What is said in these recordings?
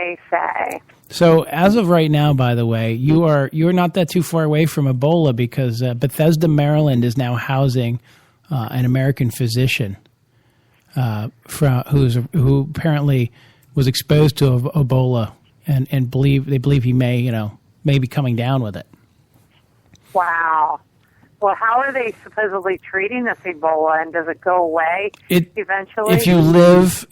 they say. So as of right now, by the way, you're not that too far away from Ebola because Bethesda, Maryland is now housing an American physician who apparently was exposed to Ebola and they believe he may be coming down with it. Wow. Well, how are they supposedly treating this Ebola, and does it go away eventually? If you live,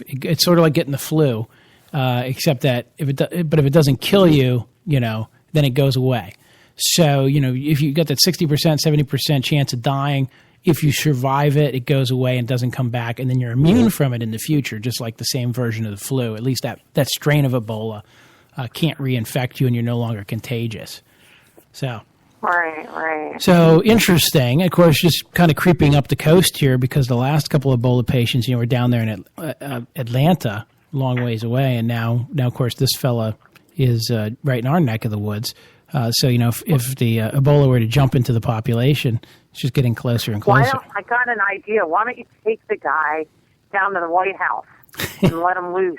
it's sort of like getting the flu, except that if it doesn't kill you, then it goes away. So, if you get that 60%, 70% chance of dying, if you survive it, it goes away and doesn't come back, and then you're immune from it in the future, just like the same version of the flu. At least that strain of Ebola can't reinfect you, and you're no longer contagious. So. Right. So interesting. Of course, just kind of creeping up the coast here because the last couple of Ebola patients, were down there in Atlanta, long ways away, and now, of course, this fella is right in our neck of the woods. So, if the Ebola were to jump into the population, it's just getting closer and closer. I got an idea. Why don't you take the guy down to the White House and let him loose?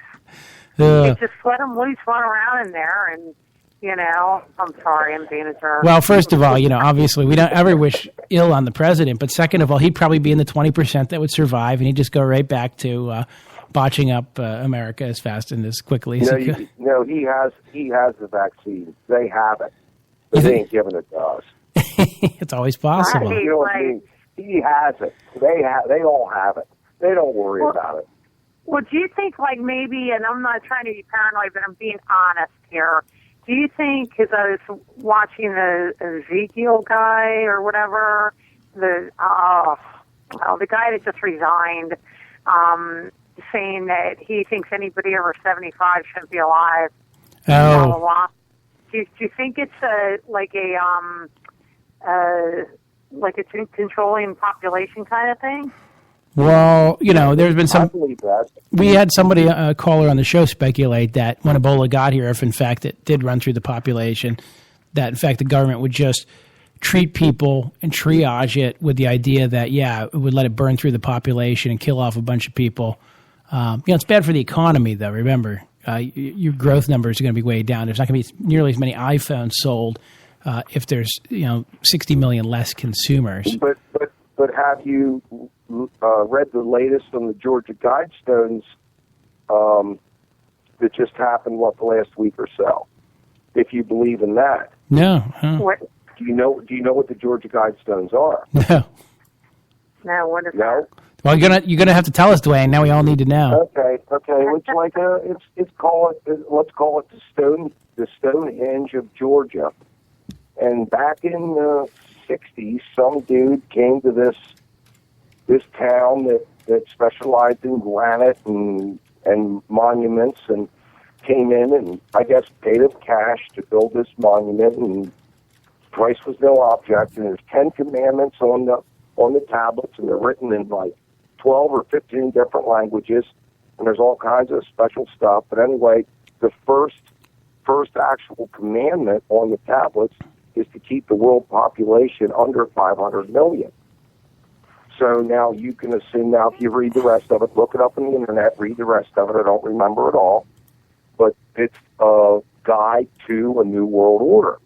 Just let him loose, run around in there, and, I'm sorry, I'm being a jerk. Well, first of all, obviously we don't ever wish ill on the president, but second of all, he'd probably be in the 20% that would survive, and he'd just go right back to botching up America as fast and as quickly as he could. No, he has the vaccine. They have it. But they ain't giving it to us. It's always possible. You know what I mean? He has it. They all have it. They don't worry about it. Well, do you think, maybe, and I'm not trying to be paranoid, but I'm being honest here, do you think, because I was watching the Ezekiel guy or whatever, the guy that just resigned, saying that he thinks anybody over 75 shouldn't be alive. Oh. Blah, blah, blah. Do you think it's like a controlling population kind of thing? Well, there's been I believe that. We had somebody, a caller on the show, speculate that when Ebola got here, if in fact it did run through the population, that in fact the government would just treat people and triage it with the idea that, it would let it burn through the population and kill off a bunch of people. It's bad for the economy, though. Remember, your growth numbers are going to be way down. There's not going to be nearly as many iPhones sold if there's 60 million less consumers. But have you read the latest on the Georgia Guidestones that just happened, the last week or so? If you believe in that. No. Huh? Do you know what the Georgia Guidestones are? No. No, what is that? No? Well, you're gonna have to tell us, Dwayne. Now we all need to know. Okay. It's like let's call it the Stonehenge of Georgia. And back in the 60s, some dude came to this town that specialized in granite and monuments, and came in and I guess paid him cash to build this monument, and price was no object. And there's 10 commandments on the tablets, and they're written in 12 or 15 different languages, and there's all kinds of special stuff. But anyway, the first actual commandment on the tablets is to keep the world population under 500 million. So now you can assume, now if you read the rest of it, look it up on the internet, read the rest of it. I don't remember it all, but it's a guide to a new world order.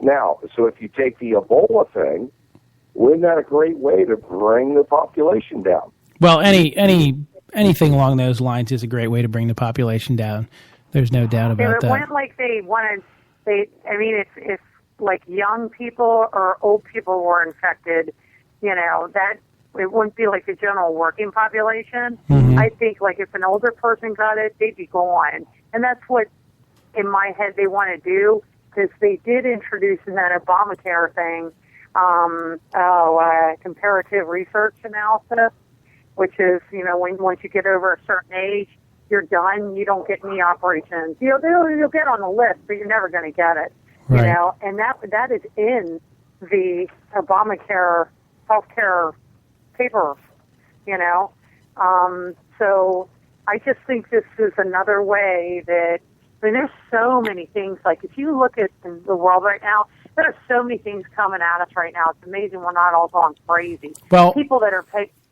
Now, so if you take the Ebola thing, wouldn't that a great way to bring the population down? Well, anything along those lines is a great way to bring the population down. There's no doubt about that. It went like they wanted. If like young people or old people were infected, that it wouldn't be like the general working population. Mm-hmm. I think like if an older person got it, they'd be gone, and that's what in my head they want to do, because they did introduce in that Obamacare thing. Comparative research analysis, which is, once you get over a certain age, you're done. You don't get any operations. You'll get on the list, but you're never going to get it. Right. And that is in the Obamacare healthcare paper. So I just think this is another way that. There's so many things. Like if you look at the world right now, there are so many things coming at us right now. It's amazing we're not all going crazy. Well, people that are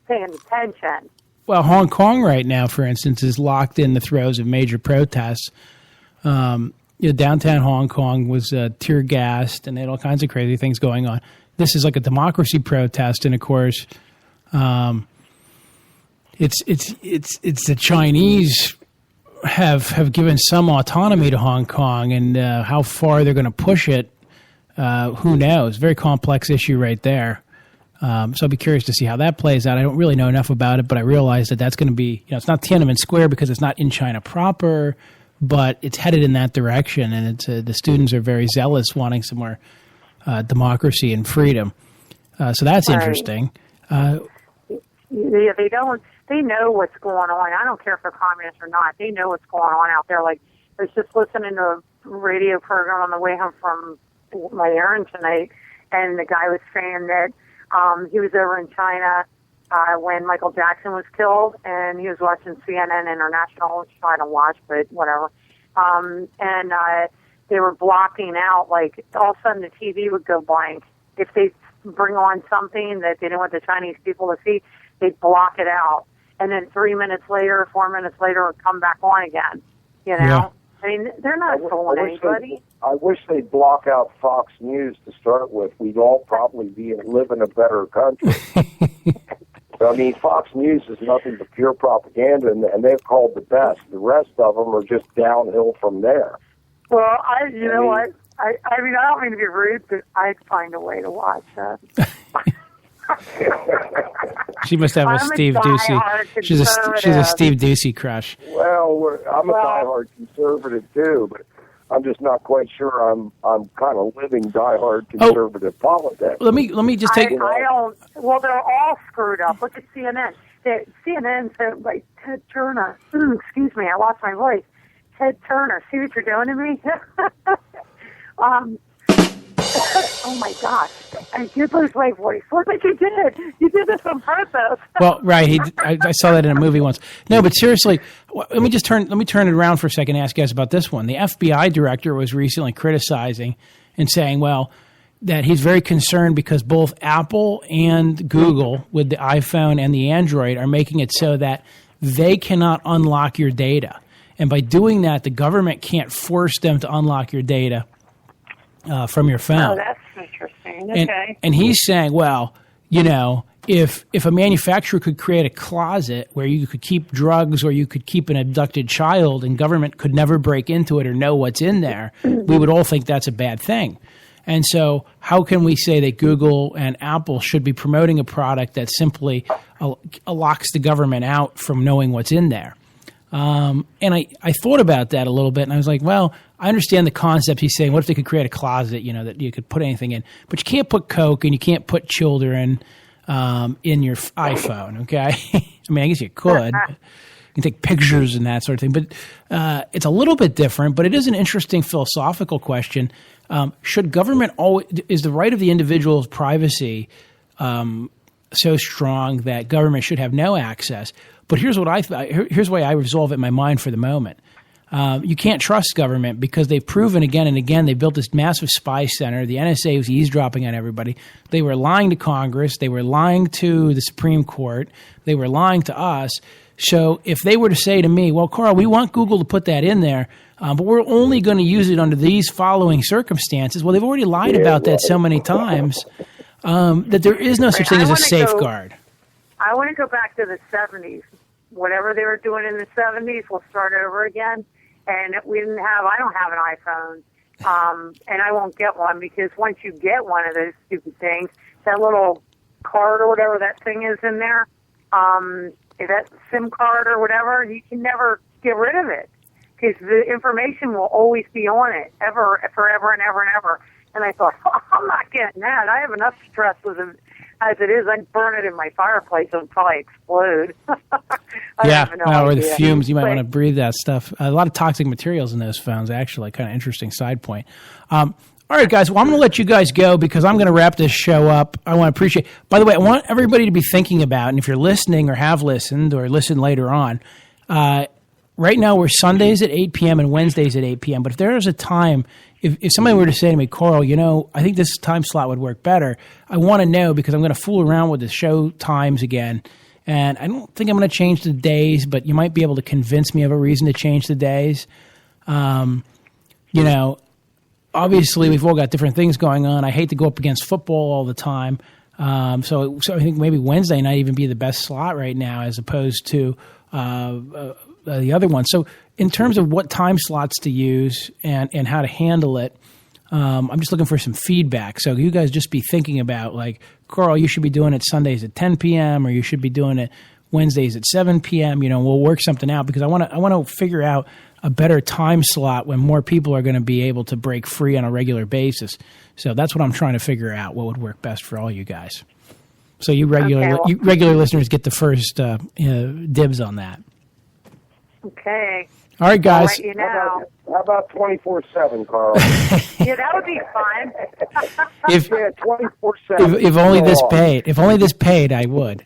paying attention, Well, Hong Kong right now, for instance, is locked in the throes of major protests. Downtown Hong Kong was tear gassed, and they had all kinds of crazy things going on. This is like a democracy protest, and of course, it's the Chinese have given some autonomy to Hong Kong, and how far they're going to push it, who knows? Very complex issue right there. So I'll be curious to see how that plays out. I don't really know enough about it, but I realize that that's going to be, it's not Tiananmen Square because it's not in China proper, but it's headed in that direction, and it's the students are very zealous, wanting some more democracy and freedom. So that's interesting. Yeah, they know what's going on. I don't care if they're communists or not. They know what's going on out there. Like, I was just listening to a radio program on the way home from my errand tonight, and the guy was saying that he was over in China when Michael Jackson was killed, and he was watching CNN International, which I don't watch, but whatever. They were blocking out, like, all of a sudden the TV would go blank. If they bring on something that they didn't want the Chinese people to see, they'd block it out. And then 3 minutes later, 4 minutes later, it would come back on again, Yeah. I mean, they're not fooling anybody. I wish they'd block out Fox News to start with. We'd all probably live in a better country. I mean, Fox News is nothing but pure propaganda, and they're called the best. The rest of them are just downhill from there. Well, you know what? I mean, I don't mean to be rude, but I'd find a way to watch that. She must have a Steve Ducey. She's a Steve Ducey crush. Well, I'm a diehard conservative too, but I'm just not quite sure I'm kind of living diehard conservative politics. Let me just take. I don't. Well, they're all screwed up. Look at CNN. CNN said, like, Ted Turner. Excuse me, I lost my voice. Ted Turner. See what you're doing to me? Oh my gosh! I did lose my voice. Look what you did! You did this on purpose. Well, right. I saw that in a movie once. No, but seriously, let me turn it around for a second and ask you guys about this one. The FBI director was recently criticizing and saying, well, that he's very concerned because both Apple and Google, with the iPhone and the Android, are making it so that they cannot unlock your data, and by doing that, the government can't force them to unlock your data from your phone. Oh, that's interesting. Okay. And he's saying, well, if a manufacturer could create a closet where you could keep drugs or you could keep an abducted child and government could never break into it or know what's in there, we would all think that's a bad thing. And so how can we say that Google and Apple should be promoting a product that simply locks the government out from knowing what's in there? And I thought about that a little bit, and I was like, well, I understand the concept. He's saying, what if they could create a closet, that you could put anything in, but you can't put Coke and you can't put children in your iPhone, okay? I mean, I guess you could. You can take pictures and that sort of thing, but it's a little bit different, but it is an interesting philosophical question. Should government is the right of the individual's privacy so strong that government should have no access? But here's what here's the way I resolve it in my mind for the moment. You can't trust government because they've proven again and again they built this massive spy center. The NSA was eavesdropping on everybody. They were lying to Congress. They were lying to the Supreme Court. They were lying to us. So if they were to say to me, well, Carl, we want Google to put that in there, but we're only going to use it under these following circumstances. Well, they've already lied about that so many times that there is no such thing as a safeguard. I want to go back to the 70s. Whatever they were doing in the 70s, we'll start over again. And I don't have an iPhone, and I won't get one because once you get one of those stupid things, that little card or whatever that thing is in there, that SIM card or whatever, you can never get rid of it because the information will always be on it, forever and ever and ever. And I thought, I'm not getting that. I have enough stress with it as it is. I'd burn it in my fireplace. It would probably explode. Or the fumes. You might want to breathe that stuff. A lot of toxic materials in those phones, actually. Kind of interesting side point. All right, guys. Well, I'm going to let you guys go because I'm going to wrap this show up. I want to appreciate. By the way, I want everybody to be thinking about, and if you're listening or have listened or listen later on, right now we're Sundays at 8 p.m. and Wednesdays at 8 p.m. But if there is a time, if somebody were to say to me, Carl, I think this time slot would work better, I want to know because I'm going to fool around with the show times again And I don't think I'm going to change the days, but you might be able to convince me of a reason to change the days. Obviously we've all got different things going on. I hate to go up against football all the time. So I think maybe Wednesday might even be the best slot right now as opposed to the other one. So in terms of what time slots to use and how to handle it, I'm just looking for some feedback. So you guys just be thinking about, like, Carl, you should be doing it Sundays at 10 p.m. or you should be doing it Wednesdays at 7 p.m. We'll work something out because I want to figure out a better time slot when more people are going to be able to break free on a regular basis. So that's what I'm trying to figure out, what would work best for all you guys. So you regular listeners get the first dibs on that. Okay. All right, guys. I'll let you know. How about 24/7, Carl? Yeah, that would be fun. If 24/7. If only this paid. If only this paid, I would.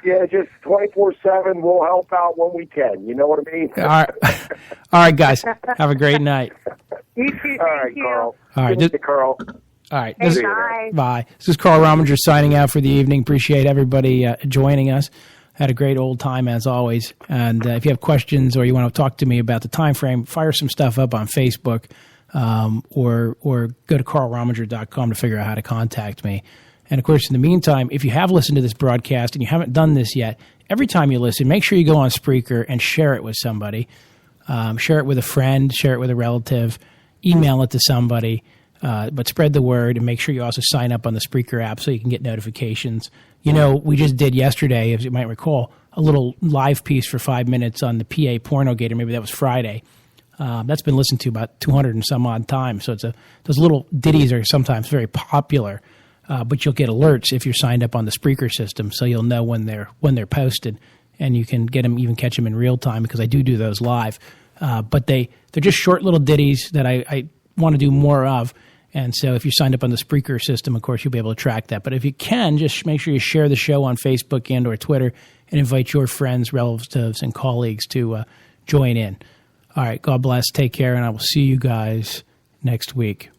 Yeah, just 24/7. We'll help out when we can. You know what I mean? All right, guys. Have a great night. You too. All right, Thank you. Carl. All right. Good to Carl. All right. Hey, bye. Bye. This is Carl Rominger signing out for the evening. Appreciate everybody joining us. Had a great old time as always. And if you have questions or you want to talk to me about the time frame, fire some stuff up on Facebook or go to carlrominger.com to figure out how to contact me. And, of course, in the meantime, if you have listened to this broadcast and you haven't done this yet, every time you listen, make sure you go on Spreaker and share it with somebody. Share it with a friend, share it with a relative, email it to somebody, but spread the word and make sure you also sign up on the Spreaker app so you can get notifications. We just did yesterday, as you might recall, a little live piece for 5 minutes on the PA PornoGate, or maybe that was Friday. That's been listened to about 200 and some odd times. So those little ditties are sometimes very popular. But you'll get alerts if you're signed up on the Spreaker system, so you'll know when they're posted, and you can catch them in real time because I do those live. But they're just short little ditties that I want to do more of, and so if you're signed up on the Spreaker system, of course, you'll be able to track that. But if you can, just make sure you share the show on Facebook and or Twitter, and invite your friends, relatives, and colleagues to join in. All right, God bless, take care, and I will see you guys next week.